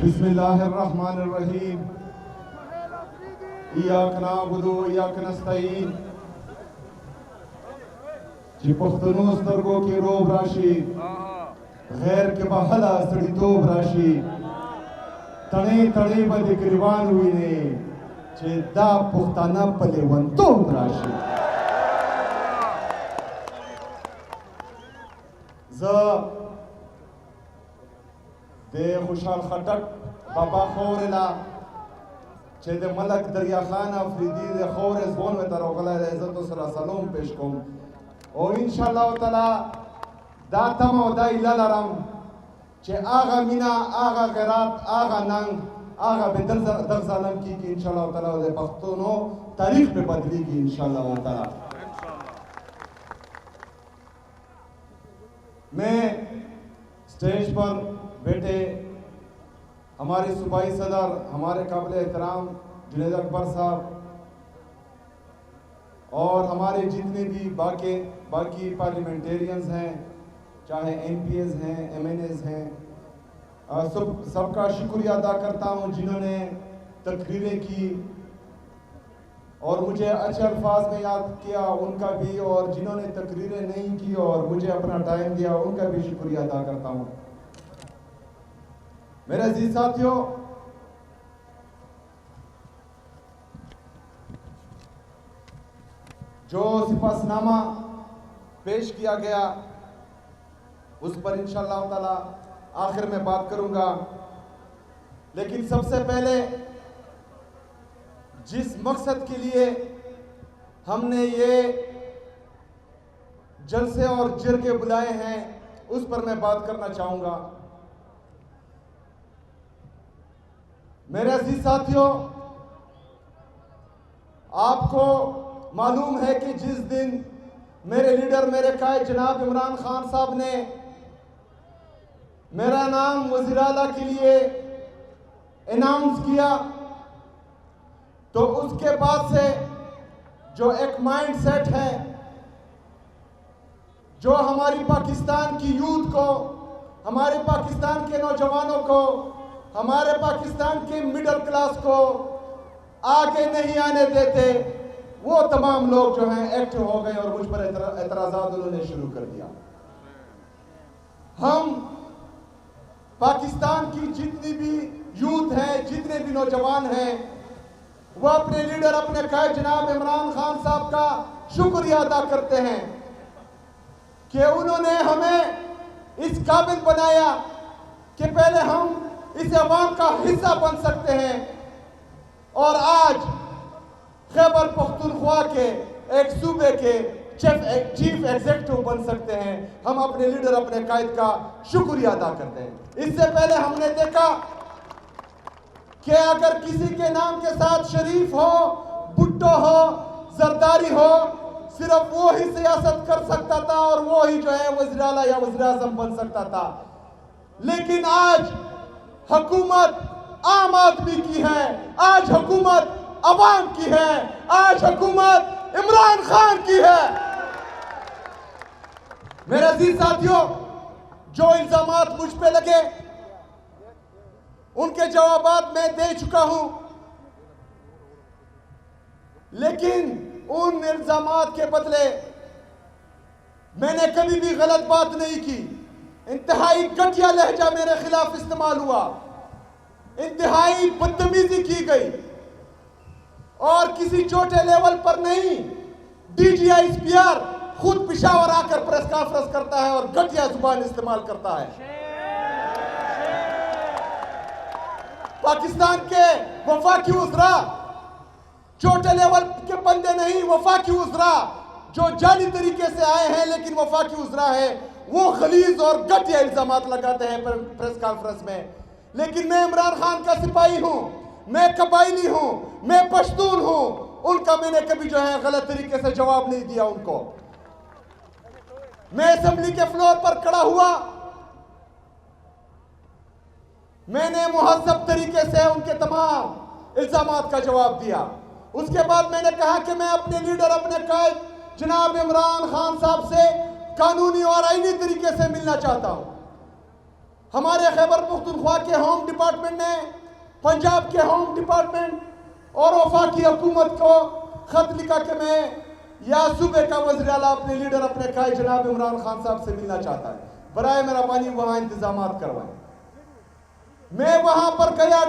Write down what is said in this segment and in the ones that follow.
बिस्मिल्लाहिर्रहमानिर्रहीम। इय्याक नअबुदु व इय्याक नस्तईन। जी पख्तूनो स्तरगो के रोब राशि गैर के बहला सड़ीतोब राशि तणे तणे बदे गिरवान हुई ने चे दा पुख्ताना पले वंतोब राशि दे खुशाल खटक बाबा खोरेला चे दे मलक दरिया खान अफरीदी दे खोरे ज़ोन में तरोगला इज़्ज़त सरा सलाम पेश कोम और इंशाअल्लाह ताला दातम और दाइला लरम चे आगा मीना आगा गैरात आगा नंग आगा बेदल दर्ज़ालम की इंशाअल्लाह ताला दे पख्तूनो तारीख पे बदली की इंशाअल्लाह ताला। मैं स्टेज पर बैठे हमारे सूबाई सदर हमारे काबिल एहतराम जुनैद अकबर साहब और हमारे जितने भी बाकी पार्लियामेंटेरियंस हैं, चाहे एमपीएस हैं, एमएनएस हैं, सबका शुक्रिया अदा करता हूं जिन्होंने तकरीरें की और मुझे अच्छे अल्फाज में याद किया उनका भी, और जिन्होंने तकरीरें नहीं की और मुझे अपना टाइम दिया उनका भी शुक्रिया अदा करता हूं। मेरे अजीज साथियों, जो सिफासनामा पेश किया गया उस पर इंशाअल्लाह ताला आखिर में बात करूंगा, लेकिन सबसे पहले जिस मकसद के लिए हमने ये जलसे और जिरगे बुलाए हैं उस पर मैं बात करना चाहूंगा। मेरे अजीज साथियों, आपको मालूम है कि जिस दिन मेरे लीडर मेरे कायद जनाब इमरान खान साहब ने मेरा नाम वज़ीर आला के लिए अनाउंस किया, तो उसके बाद से जो एक माइंड सेट है जो हमारी पाकिस्तान की यूथ को, हमारे पाकिस्तान के नौजवानों को, हमारे पाकिस्तान के मिडिल क्लास को आगे नहीं आने देते, वो तमाम लोग जो हैं एक्टिव हो गए और मुझ पर एतराज़ात उन्होंने शुरू कर दिया। हम पाकिस्तान की जितनी भी यूथ है, जितने भी नौजवान हैं, वो अपने लीडर अपने कायद जनाब इमरान खान साहब का शुक्रिया अदा करते हैं कि उन्होंने हमें इस काबिल बनाया कि पहले हम इस अवाम का हिस्सा बन सकते हैं और आज खैबर पख्तूनख्वा के एक सूबे के चीफ एग्जीक्यूटिव बन सकते हैं। हम अपने लीडर अपने कायद का शुक्रिया अदा करते हैं। इससे पहले हमने देखा कि अगर किसी के नाम के साथ शरीफ हो, भुट्टो हो, जरदारी हो, सिर्फ वो ही सियासत कर सकता था और वो ही जो है वज़ीर आला या वज़ीर आज़म बन सकता था। लेकिन आज हुकूमत आम आदमी की है, आज हुकूमत अवाम की है, आज हुकूमत इमरान खान की है। मेरे अजीज साथियों, जो इल्जामात मुझ पे लगे उनके जवाबात मैं दे चुका हूं, लेकिन उन इल्जामात के बदले मैंने कभी भी गलत बात नहीं की। इंतहाई घटिया लहजा मेरे खिलाफ इस्तेमाल हुआ, इंतहाई बदतमीजी की गई और किसी छोटे लेवल पर नहीं, DGISPR खुद पेशावर आकर प्रेस कॉन्फ्रेंस करता है और घटिया जुबान इस्तेमाल करता है। पाकिस्तान के वफाकी वज़रा छोटे लेवल के बंदे नहीं, वफाकी वज़रा जो जाली तरीके से आए हैं लेकिन वफाकी वज़रा है, वो खलीज और घटिया इल्जामात लगाते हैं प्रेस कॉन्फ्रेंस में। लेकिन मैं इमरान खान का सिपाही हूं, मैं कबायली हूं, मैं पश्तून हूं, उनका मैंने कभी जो है गलत तरीके से जवाब नहीं दिया उनको। मैं असेंबली के फ्लोर पर खड़ा हुआ, मैंने मुहज़्ज़ब तरीके से उनके तमाम इल्जामात का जवाब दिया। उसके बाद मैंने कहा कि मैं अपने लीडर अपने कायद जनाब इमरान खान साहब से कानूनी और आईनी तरीके से मिलना चाहता हूं। हमारे खैबर पख्तूनख्वा के होम डिपार्टमेंट ने पंजाब के होम डिपार्टमेंट और वफाकी हुकूमत को खत लिखा कि मैं या सूबे का वज़ीर आला अपने लीडर अपने कायद जनाब इमरान खान साहब से मिलना चाहता है, बराए मेहरबानी वहां इंतजाम करवाएं। मैं वहां पर गया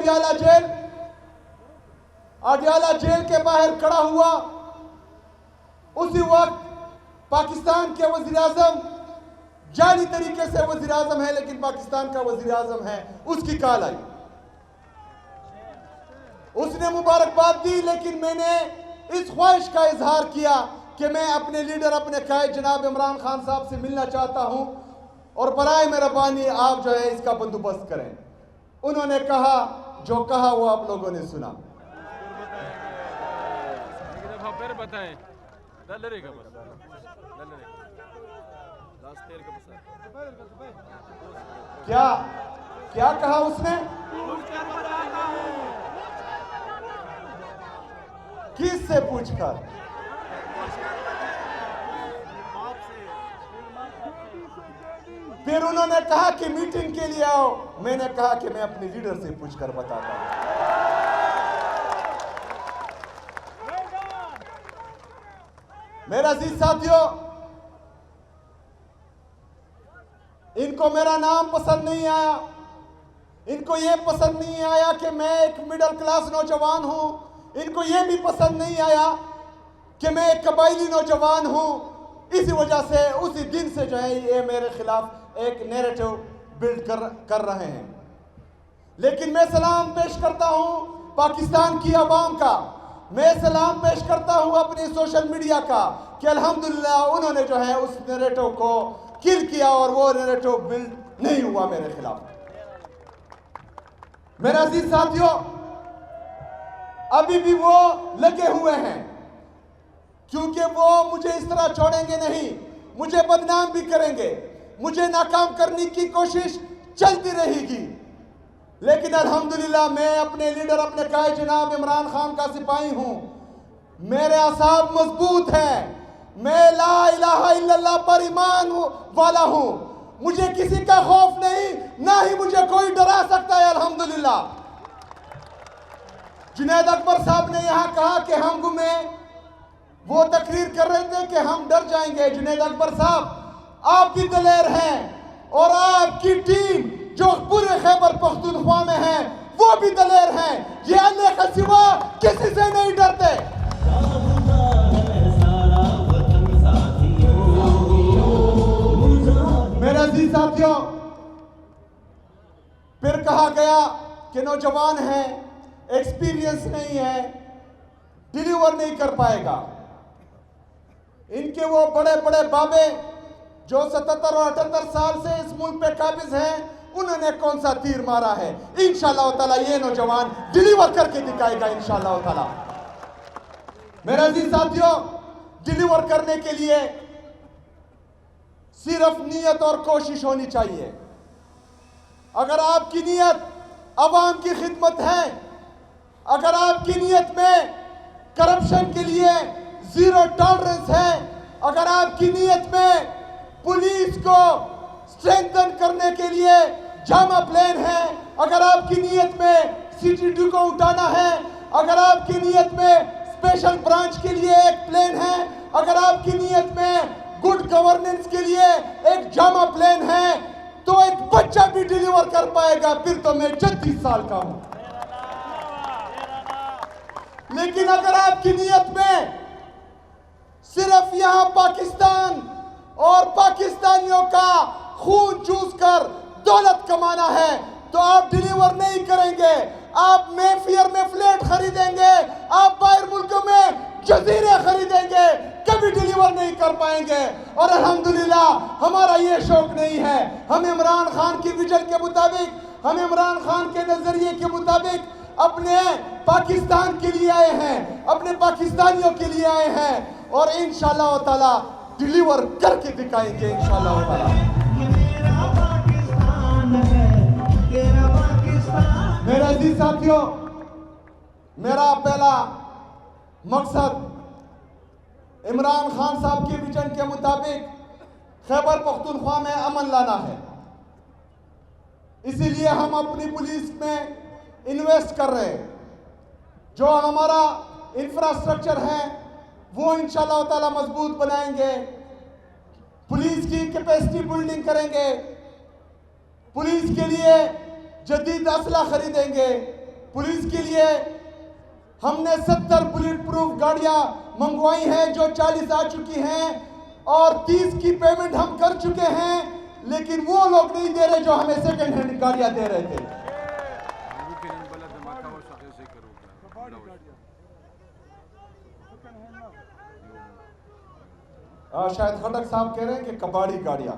अडियाला जेल के बाहर खड़ा हुआ। उसी वक्त पाकिस्तान के वज़ीर आज़म, जाली तरीके से वज़ीर आज़म है लेकिन पाकिस्तान का वज़ीर आज़म है, उसकी कॉल आई। उसने मुबारकबाद दी, लेकिन मैंने इस ख्वाहिश का इजहार किया कि मैं अपने लीडर अपने कायद जनाब इमरान खान साहब से मिलना चाहता हूं और बराए मेहरबानी आप जो है इसका बंदोबस्त करें। उन्होंने कहा, जो कहा वो आप लोगों ने सुना। फिर बताएं क्या क्या कहा उसने? किससे पूछकर? फिर उन्होंने कहा कि मीटिंग के लिए आओ। मैंने कहा कि मैं अपने लीडर से पूछकर बताता हूं। मेरा अजीज साथियों, इनको मेरा नाम पसंद नहीं आया। इनको यह पसंद नहीं आया कि मैं एक मिडिल क्लास नौजवान हूं। इनको यह भी पसंद नहीं आया कि मैं एक कबायली नौजवान हूं। इसी वजह से उसी दिन से जो है ये मेरे खिलाफ एक नैरेटिव बिल्ड कर रहे हैं। लेकिन मैं सलाम पेश करता हूं पाकिस्तान की आवाम का। मैं सलाम पेश करता हूं अपनी सोशल मीडिया का कि अल्हम्दुलिल्लाह उन्होंने जो है उस नैरेटिव को किल किया और वो नैरेटिव बिल्ड नहीं हुआ मेरे खिलाफ। मेरे अजीज साथियों, अभी भी वो लगे हुए हैं, क्योंकि वो मुझे इस तरह छोड़ेंगे नहीं। मुझे बदनाम भी करेंगे, मुझे नाकाम करने की कोशिश चलती रहेगी। लेकिन अल्हम्दुलिल्लाह मैं अपने लीडर अपने कायद जनाब इमरान खान का सिपाही हूं। मेरे असाब मजबूत हैं। मैं ला इलाहा इल्लल्लाह पर ईमान वाला हूं। मुझे किसी का खौफ नहीं, ना ही मुझे कोई डरा सकता है। अल्हम्दुलिल्लाह जुनैद अकबर साहब ने यहां कहा कि हम गुमे, वो तकरीर कर रहे थे कि हम डर जाएंगे। जुनैद अकबर साहब, आप भी दलेर हैं और आपकी टीम जो पूरे खैबर पख्तूनख्वा में है वो भी दलेर हैं। ये अल्लाह के सिवा किसी से नहीं डरते। मेरे अजीज साथियों, फिर कहा गया कि नौजवान है, एक्सपीरियंस नहीं है, डिलीवर नहीं कर पाएगा। इनके वो बड़े बड़े बाबे जो 77 और 78 साल से इस मुल्क पे काबिज हैं, उन्होंने कौन सा तीर मारा है? इंशाअल्लाह ताला ये नौजवान डिलीवर करके दिखाएगा इंशाअल्लाह ताला। मेरे अजीज साथियों, डिलीवर करने के लिए सिर्फ नीयत और कोशिश होनी चाहिए। अगर आपकी नीयत अवाम की खिदमत है, अगर आपकी नीयत में करप्शन के लिए जीरो टॉलरेंस है, अगर आपकी नीयत में पुलिस को स्ट्रेंथन करने के लिए जामा प्लान है, अगर आपकी नीयत में CTD को उठाना है, अगर आपकी नीयत में स्पेशल ब्रांच के लिए एक प्लान है, अगर आपकी नीयत में गुड गवर्नेंस के लिए एक जामा प्लान है, तो एक बच्चा भी डिलीवर कर पाएगा। फिर तो मैं 36 साल का हूं। लेकिन अगर आपकी नीयत में सिर्फ यहां पाकिस्तान और पाकिस्तानियों का खून चूस कर दौलत कमाना है, तो आप डिलीवर नहीं करेंगे। आप मेफेयर में फ्लैट खरीदेंगे, आप बाहर मुल्कों में जजीरे खरीदेंगे, कभी डिलीवर नहीं कर पाएंगे। और अल्हम्दुलिल्लाह हमारा ये शौक नहीं है। हम इमरान खान की विजन के मुताबिक, हम इमरान खान के नजरिए के मुताबिक अपने पाकिस्तान के लिए आए हैं, अपने पाकिस्तानियों के लिए आए हैं और इंशाअल्लाह ताला डिलीवर करके दिखाएंगे इंशाअल्लाह ताला। मेरे अजीज साथियों, मेरा पहला मकसद इमरान खान साहब के विजन के मुताबिक खैबर पख्तूनख्वा में अमन लाना है। इसीलिए हम अपनी पुलिस में इन्वेस्ट कर रहे हैं। जो हमारा इंफ्रास्ट्रक्चर है वो इंशाल्लाह ताला मजबूत बनाएंगे, पुलिस की कैपेसिटी बिल्डिंग करेंगे, पुलिस के लिए जदीद असला खरीदेंगे, पुलिस के लिए हमने 70 बुलेट प्रूफ गाड़ियां मंगवाई हैं जो 40 आ चुकी हैं और 30 की पेमेंट हम कर चुके हैं, लेकिन वो लोग नहीं दे रहे जो हमें सेकंड हैंड गाड़ियां दे रहे थे। शायद खटक साहब कह रहे हैं कि कबाड़ी गाड़ियां।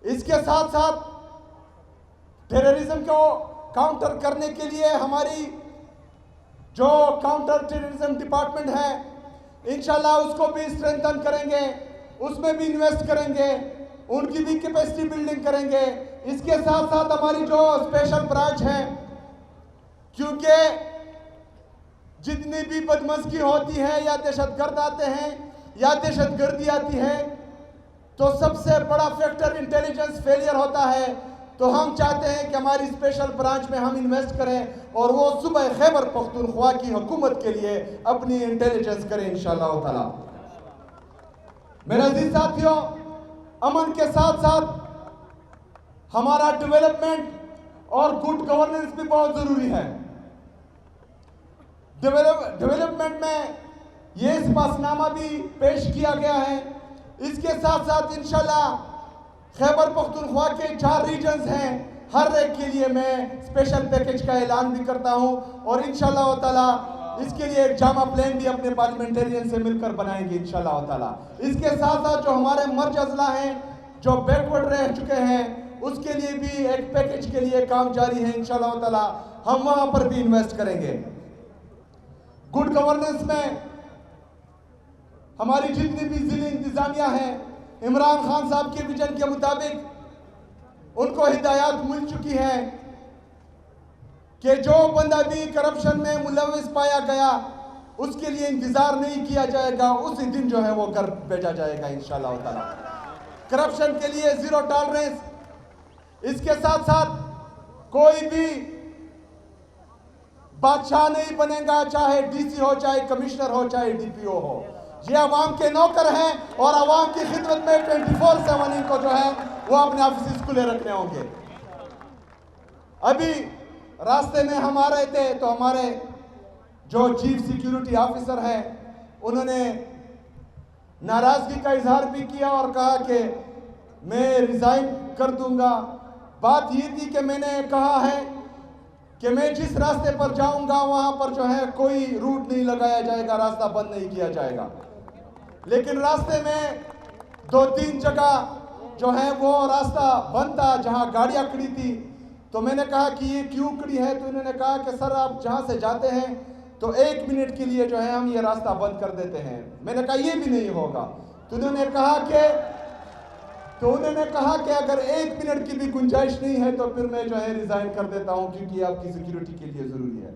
इसके साथ साथ टेररिज्म को काउंटर करने के लिए हमारी जो काउंटर टेररिज्म डिपार्टमेंट है इंशाल्लाह उसको भी स्ट्रेंथन करेंगे, उसमें भी इन्वेस्ट करेंगे, उनकी भी कैपेसिटी बिल्डिंग करेंगे। इसके साथ साथ हमारी जो स्पेशल ब्रांच है, क्योंकि जितनी भी बदमज़गी होती है या दहशतगर्द आते हैं या दहशतगर्दी आती है तो सबसे बड़ा फैक्टर इंटेलिजेंस फेलियर होता है। तो हम चाहते हैं कि हमारी स्पेशल ब्रांच में हम इन्वेस्ट करें और वो सुबह खैबर पख्तूनख्वा की हुकूमत के लिए अपनी इंटेलिजेंस करें इंशाअल्लाह ताला। मेरे अजीज साथियों, अमन के साथ साथ हमारा डेवलपमेंट और गुड गवर्नेंस भी बहुत जरूरी है। डेवलपमेंट में ये इसबासनामा भी पेश किया गया है। इसके साथ साथ इंशाल्लाह खैबर पख्तूनख्वा के 4 रीजन्स हैं, हर एक के लिए मैं स्पेशल पैकेज का ऐलान भी करता हूं और इंशाल्लाह ताला इसके लिए एक जामा प्लान भी अपने पार्लियामेंटेरियन से मिलकर बनाएंगे इंशाल्लाह ताला। इसके साथ साथ जो हमारे मर्ज अजला हैं जो बैकवर्ड रह चुके हैं उसके लिए भी एक पैकेज के लिए काम जारी है इंशाल्लाह ताला, हम वहां पर भी इन्वेस्ट करेंगे। गुड गवर्नेंस में हमारी जितनी भी जिले इंतजामिया हैं, इमरान खान साहब के विजन के मुताबिक उनको हिदायत मिल चुकी है कि जो बंदा भी करप्शन में मुलविस पाया गया उसके लिए इंतजार नहीं किया जाएगा, उसी दिन जो है वो घर भेजा जाएगा इंशाल्लाह ताला। करप्शन के लिए जीरो टॉलरेंस। इसके साथ साथ कोई भी बादशाह नहीं बनेगा, चाहे डीसी हो, चाहे कमिश्नर हो, चाहे डीपीओ हो। ये आवाम के नौकर हैं और आवाम की खिदमत में 24/7 इनको जो है वो अपने ऑफिस खुले रखने होंगे। अभी रास्ते में हम आ रहे थे तो हमारे जो चीफ सिक्योरिटी ऑफिसर हैं उन्होंने नाराजगी का इजहार भी किया और कहा कि मैं रिजाइन कर दूंगा। बात ये थी कि मैंने कहा है कि मैं जिस रास्ते पर जाऊंगा वहां पर जो है कोई रूट नहीं लगाया जाएगा, रास्ता बंद नहीं किया जाएगा। लेकिन रास्ते में 2-3 जगह जो है वो रास्ता बंद था जहां गाड़ियां खड़ी थी। तो मैंने कहा कि ये क्यों खड़ी है, तो इन्होंने कहा कि सर आप जहां से जाते हैं तो 1 मिनट के लिए जो है हम ये रास्ता बंद कर देते हैं। मैंने कहा ये भी नहीं होगा। तो उन्होंने कहा कि अगर 1 मिनट की भी गुंजाइश नहीं है तो फिर मैं जो है रिजाइन कर देता हूं क्योंकि आपकी सिक्योरिटी के लिए जरूरी है।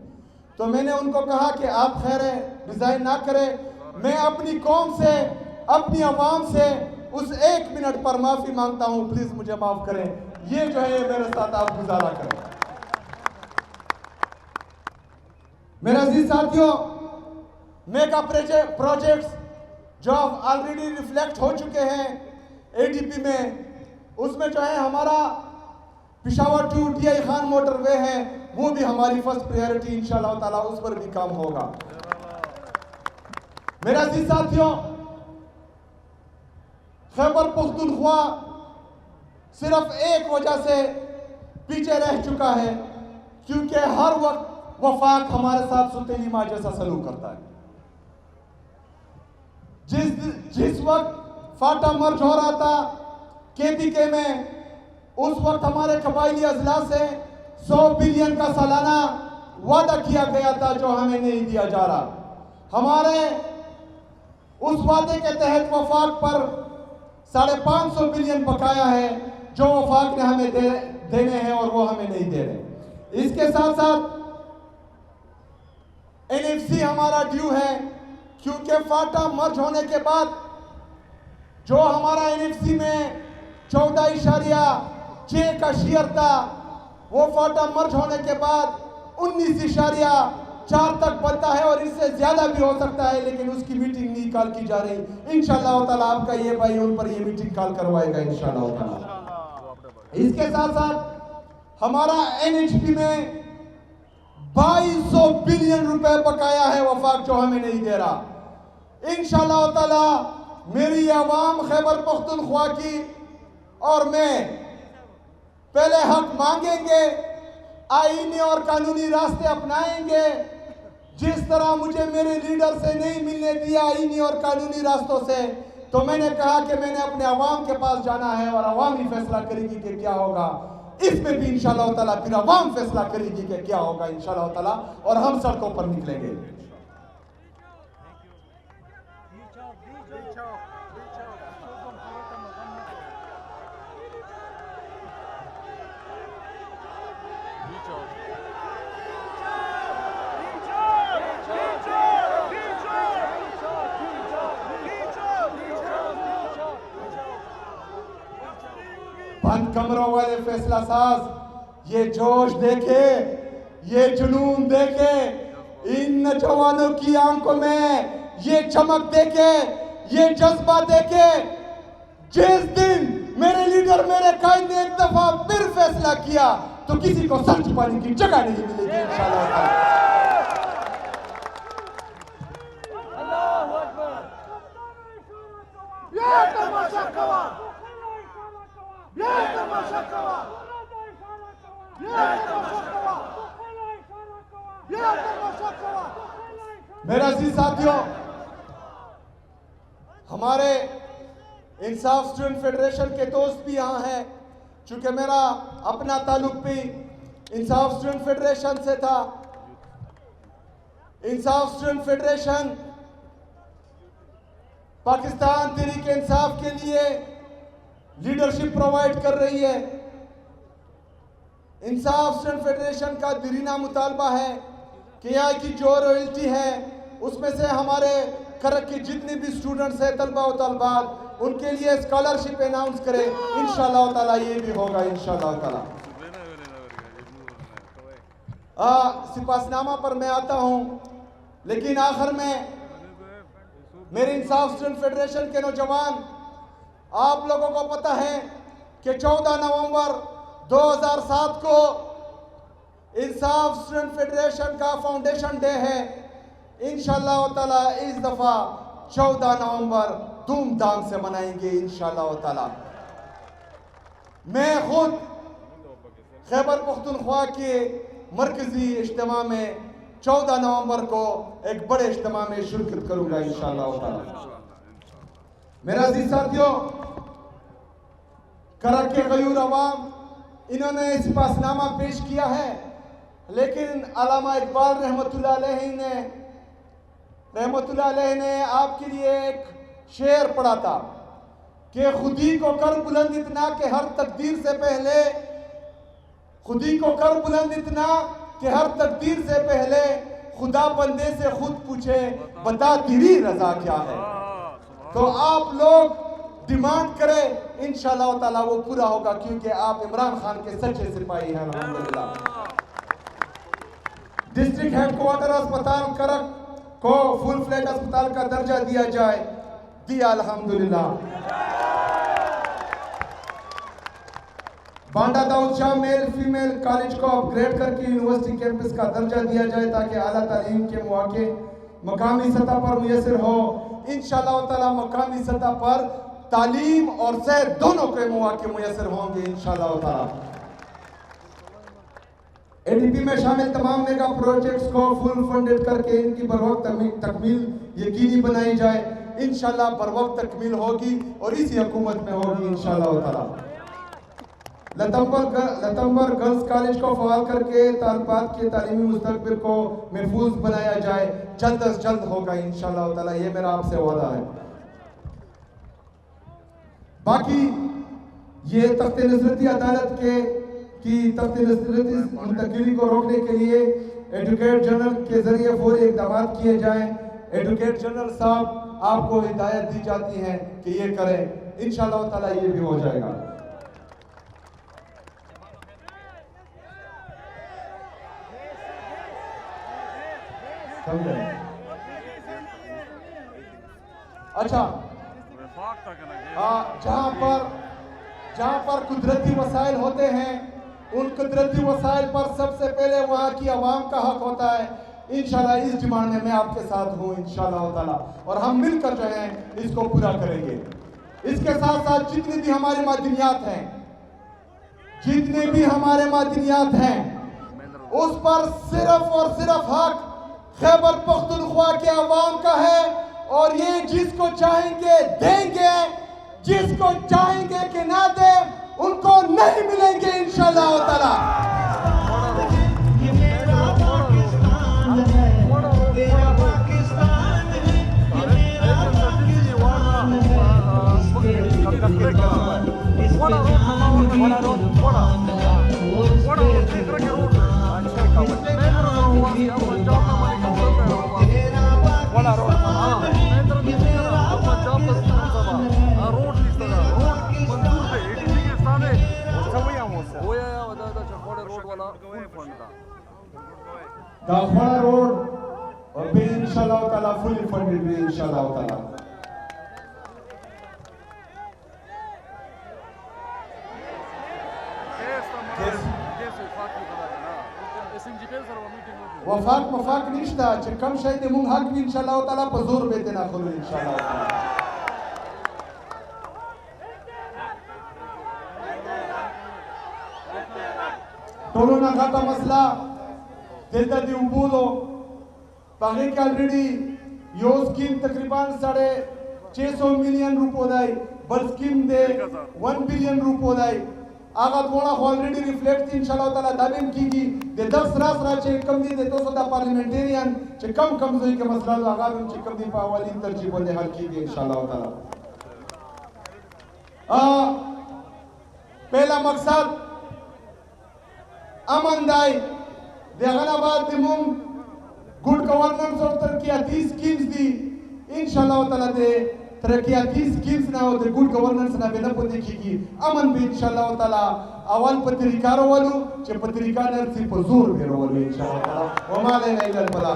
तो मैंने उनको कहा कि आप खैर है रिजाइन ना करें, मैं अपनी कौम से, अपनी आवाम से उस 1 मिनट पर माफी मांगता हूं, प्लीज मुझे माफ करें। ये जो है मेरे साथ आप गुजारा करें। मेरे अजीज साथियों, मेगा प्रोजेक्ट्स जो ऑलरेडी रिफ्लेक्ट हो चुके हैं एडीपी में, उसमें जो है हमारा Peshawar to DI Khan motorway है, वो भी हमारी फर्स्ट प्रायोरिटी इंशाल्लाह ताला, उस पर भी काम होगा। मेरे अजीज साथियों, खैबर पख्तूनख्वा सिर्फ एक वजह से पीछे रह चुका है क्योंकि हर वक्त वफाक हमारे साथ सुतेली माँ जैसा सलूक करता है। जिस वक्त फाटा मर्ज हो रहा था KPK में, उस वक्त हमारे कबायली अजला से 100 बिलियन का सालाना वादा किया गया था जो हमें नहीं दिया जा रहा। हमारे उस वादे के तहत वफाक पर 550 बिलियन बकाया है जो वफाक ने हमें देने हैं और वो हमें नहीं दे रहे। इसके साथ साथ NFC हमारा ड्यू है क्योंकि फाटा मर्ज होने के बाद जो हमारा NFC में 14.6 का शेयर था, वो फाटा मर्ज होने के बाद 19.4 तक बनता है और इससे ज्यादा भी हो सकता है, लेकिन उसकी मीटिंग नहीं कॉल की जा रही। इंशाअल्लाह ताला आपका ये भाई उन पर ये मीटिंग कॉल करवाएगा इंशाअल्लाह ताला। इसके साथ साथ हमारा NHP में 2200 बिलियन रुपए बकाया है वफाक, जो हमें नहीं दे रहा। इंशाअल्लाह ताला मेरी आवाम खैबर पख्तूनख्वा की और मैं पहले हक मांगेंगे, आईनी और कानूनी रास्ते अपनाएंगे। जिस तरह मुझे मेरे लीडर से नहीं मिलने दिया आईनी और कानूनी रास्तों से, तो मैंने कहा कि मैंने अपने अवाम के पास जाना है और अवाम ही फैसला करेगी कि क्या होगा। इसमें भी इंशाअल्लाह ताला फिर अवाम फैसला करेगी कि क्या होगा इंशाअल्लाह ताला, और हम सड़कों पर निकलेंगे। बंद कमरों वाले फैसला साज ये जोश देखे, ये जुनून देखे, इन नौजवानों की आंखों में ये चमक देखे, ये जज्बा देखे। जिस दिन मेरे लीडर मेरे कायद ने एक दफा फिर फैसला किया तो किसी को सर छुपाने की जगह नहीं मिलेगी इंशाअल्लाह। मेरा अजीज साथियों, हमारे इंसाफ स्टूडेंट फेडरेशन के दोस्त भी यहाँ हैं। चूंकि मेरा अपना ताल्लुक भी इंसाफ स्टूडेंट फेडरेशन से था। इंसाफ स्टूडेंट फेडरेशन पाकिस्तान तहरीक इंसाफ के लिए लीडरशिप प्रोवाइड कर रही है। इंसाफ स्टूडेंट फेडरेशन का दिरीना मुतालबा है कि यहाँ की जो रॉयल्टी है उसमें से हमारे करक के जितने भी स्टूडेंट्स हैं, तलबा और तलबात, उनके लिए स्कॉलरशिप अनाउंस करें। इंशाअल्लाह ताला ये भी होगा इंशाअल्लाह ताला। सिपासनामा पर मैं आता हूँ, लेकिन आखिर में मेरे इंसाफ स्टूडेंट फेडरेशन के नौजवान, आप लोगों को पता है कि 14 नवंबर 2007 को इंसाफ स्टूडेंट फेडरेशन का फाउंडेशन डे है। इंशाअल्लाह ताला इस दफा 14 नवंबर धूमधाम से मनाएंगे इंशाअल्लाह ताला। मैं खुद खैबर पख्तूनख्वा के मरकजी इज्तिमा में 14 नवंबर को एक बड़े इज्तिमा में शिरकत करूंगा इंशाअल्लाह ताला। मेरा अजीज साथियों, करक के गयूर अवाम, इन्होंने सिपासनामा पेश किया है, लेकिन अल्लामा इकबाल रहमतुल्लाह अलैह ने आपके लिए एक शेर पढ़ा था कि खुदी को कर बुलंद इतना कि हर तकदीर से पहले, खुदी को कर बुलंद इतना कि हर तकदीर से पहले खुदा बंदे से खुद पूछे बता तेरी रजा क्या है। तो आप लोग डिमांड करें, इंशाअल्लाह ताला वो पूरा होगा, क्योंकि आप इमरान खान के सच्चे सिपाही हैं अल्हम्दुलिल्लाह। डिस्ट्रिक्ट हेडक्वार्टर अस्पताल करक को फुल फ्लैट अस्पताल का दर्जा दिया जाए, दिया अल्हम्दुलिल्लाह। Banda Daud Shah male female college को अपग्रेड करके यूनिवर्सिटी कैंपस का दर्जा दिया जाए ताकि आला तालीम के मौके मकामी सतह पर मुयसर हो। इंशाअल्लाह ताला मकामी सतह पर तालीम और सेहत दोनों के मौके मुयसर होंगे इंशाअल्लाह ताला। ADP में शामिल तमाम मेगा प्रोजेक्ट्स को फुल फंडेड करके इनकी बरवक्त तकमील यकीनी बनाई जाए। इंशाअल्लाह बरवक्त तकमील होगी और इसी हुकूमत में होगी इंशाअल्लाह ताला। लतंबर गर्ल्स कॉलेज को फवाल करके तालिबात के तालीमी मुस्तकबिल को महफूज बनाया जाए, जल्द अज जल्द होगा इंशाअल्लाह ताला, ये मेरा आपसे वादा है। बाकी ये तख्ते नजरती अदालत की तख्ते नजरती मुंतकिली को रोकने के लिए एडवोकेट जनरल के जरिए फौरी इक़दाम किए जाएं। एडवोकेट जनरल साहब आपको हिदायत दी जाती है कि ये करें, इंशाअल्लाह ताला ये भी हो जाएगा। समझे? अच्छा, वफाक तक ना जहाँ पर कुदरती वसाइल होते हैं, उन कुदरती वसाइल पर सबसे पहले वहाँ की आवाम का हक होता है। इंशाल्लाह इस डिमांड में मैं आपके साथ हूँ इंशाल्लाह ताला, और हम मिलकर जो है इसको पूरा करेंगे। इसके साथ साथ जितनी भी हमारे मादनियात हैं, उस पर सिर्फ और सिर्फ हक खैबर पख्तूनख्वा के आवाम का है, और ये जिसको चाहेंगे देंगे, जिसको चाहेंगे कि ना दे उनको नहीं मिलेंगे इंशाल्लाह ताला। दाखवाड़ा रोड और भी इंशाल्लाह ताला फुली फंडेड भी इंशाल्लाह ताला। वफाक मफाक निश्ता कम शायद मुंग हक भी इंशाल्लाह ताला पजूर बेते ना खोलो इंशाल्लाह ताला। टोलो ना खाता मसला देता दी उबूलो पागे के ऑलरेडी यो स्कीम तकरीबन 650 मिलियन रुपये दाई, बल स्कीम दे 1 बिलियन रुपये दाई। आगा थोड़ा ऑलरेडी रिफ्लेक्ट इंशाल्लाह ताला दाबिम कीगी दे 10 रास राचे कम दी दे 200 पार्लियामेंटेरियन चे कम जोई के मसला आगा में चे कम दी पावाली तरजीह बोले हल कीगी इंशाल्लाह ताला। पहला मकसद अमन दाई देगनाबाद दिमुम गुड गवर्नेंस और तरक्याती स्कीम्स दी इंशाल्लाह ताला दे तरक्याती स्कीम्स ना होते गुड गवर्नेंस ना बेना पोते की अमन भी इंशाल्लाह ताला अवल पत्रिकारो वालू चे पत्रिका नरसी पजूर बेरो वालू इंशाल्लाह ताला वमाले नहीं लल बला।